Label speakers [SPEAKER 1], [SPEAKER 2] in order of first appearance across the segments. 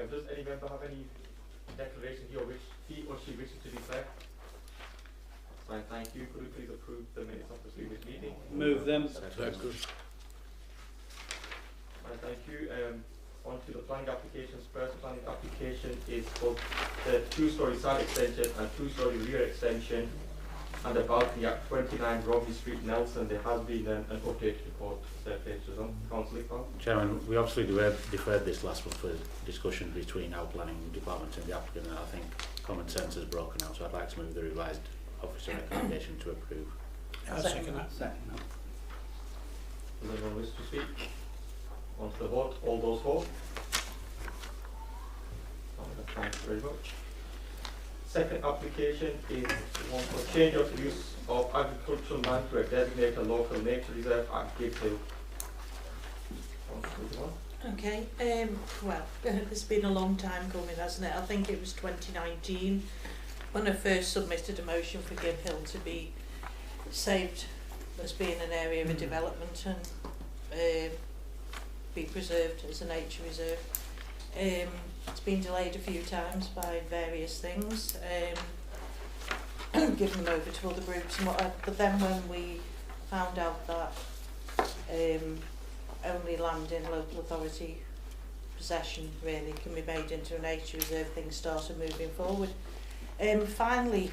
[SPEAKER 1] Does any member have any declaration he or she wishes to declare? Fine, thank you. Could we please approve the minutes of the previous meeting?
[SPEAKER 2] Move them.
[SPEAKER 1] Fine, thank you. On to the planning applications. First planning application is for the 2-storey side extension and 2-storey rear extension and the balcony at 29 Robbie Street, Nelson. There has been an updated report circulated on Councillor Iqbal.
[SPEAKER 3] Chairman, we obviously deferred this last one for discussion between our planning department and the applicant, and I think common sense has broken out, so I'd like to move the revised officer recommendation to approve.
[SPEAKER 2] I'll second that.
[SPEAKER 1] Does anyone wish to speak? On to the vote. All those for? Thank you very much. Second application is one for change of use of agricultural land to a designated local nature reserve at Gib Hill.
[SPEAKER 4] Okay, well, it's been a long time coming, hasn't it? I think it was 2019 when I first submitted a motion for Gib Hill to be saved as being an area of development and be preserved as a nature reserve. It's been delayed a few times by various things, given them over to other groups and whatever, but then when we found out that only land in local authority possession really can be made into a nature reserve, things started moving forward. Finally,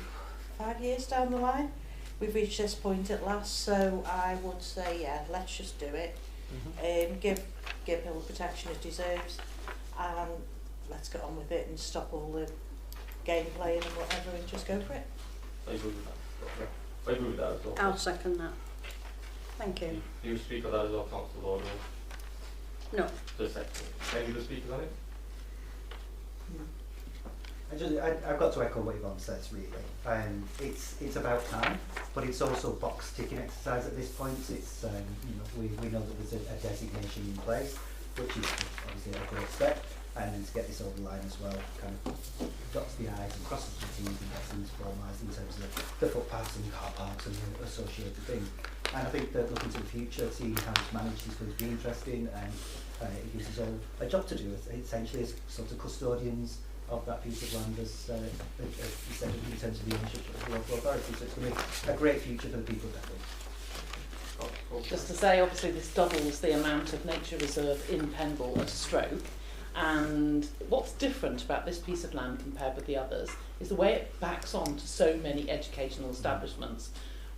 [SPEAKER 4] 5 years down the line, we've reached this point at last, so I would say, yeah, let's just do it. Give Hill the protection it deserves, and let's get on with it and stop all the game playing and whatever and just go for it.
[SPEAKER 1] I agree with that. I agree with that as well.
[SPEAKER 5] I'll second that. Thank you.
[SPEAKER 1] Do you speak on that as well, Councillor Lord?
[SPEAKER 5] No.
[SPEAKER 1] Just a second. Any other speakers on it?
[SPEAKER 6] I've got to echo what Yvonne says, really. It's about time, but it's also box ticking exercise at this point. It's we know that there's a designation in place, which is obviously a great step, and then to get this over the line as well, kind of dots the I's and crosses the T's and gets things formalised in terms of the footpaths and car parks and the associated things. And I think that looking to the future, seeing how it's managed is going to be interesting, and it gives us all a job to do, essentially as sort of custodians of that piece of land, as you said, in terms of the ownership of the local authority. So it's going to be a great future for the people of Devon.
[SPEAKER 7] Just to say, obviously this doubles the amount of nature reserve in Pendle at a stroke, and what's different about this piece of land compared with the others is the way it backs on to so many educational establishments.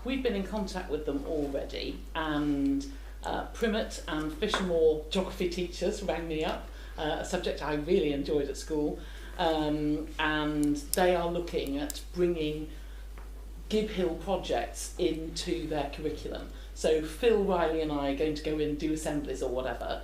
[SPEAKER 7] We've been in contact with them already, and Primmett and Fishermore geography teachers rang me up, a subject I really enjoyed at school, and they are looking at bringing Gib Hill projects into their curriculum. So Phil, Riley and I are going to go in and do assemblies or whatever.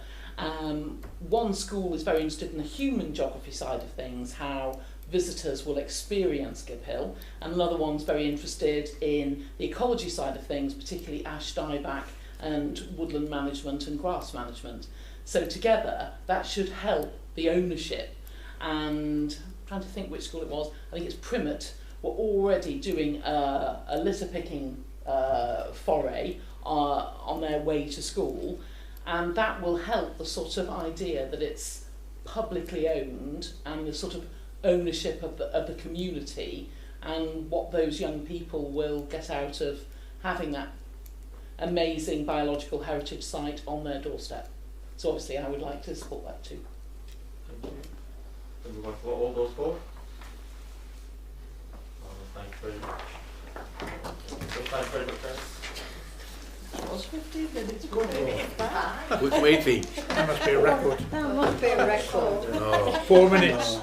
[SPEAKER 7] One school is very interested in the human geography side of things, how visitors will experience Gib Hill, and another one's very interested in the ecology side of things, particularly ash dieback and woodland management and grass management. So together that should help the ownership. And I'm trying to think which school it was, I think it's Primmett, were already doing a litter picking foray on their way to school, and that will help the sort of idea that it's publicly owned and the sort of ownership of the community, and what those young people will get out of having that amazing biological heritage site on their doorstep. So obviously I would like to support that too.
[SPEAKER 1] Thank you. So we want to vote all those for? Thank you very much. Thank you very much, guys.
[SPEAKER 4] That was 15 minutes, 1 minute back.
[SPEAKER 2] That must be a record.
[SPEAKER 5] That must be a record.
[SPEAKER 2] Oh, 4 minutes.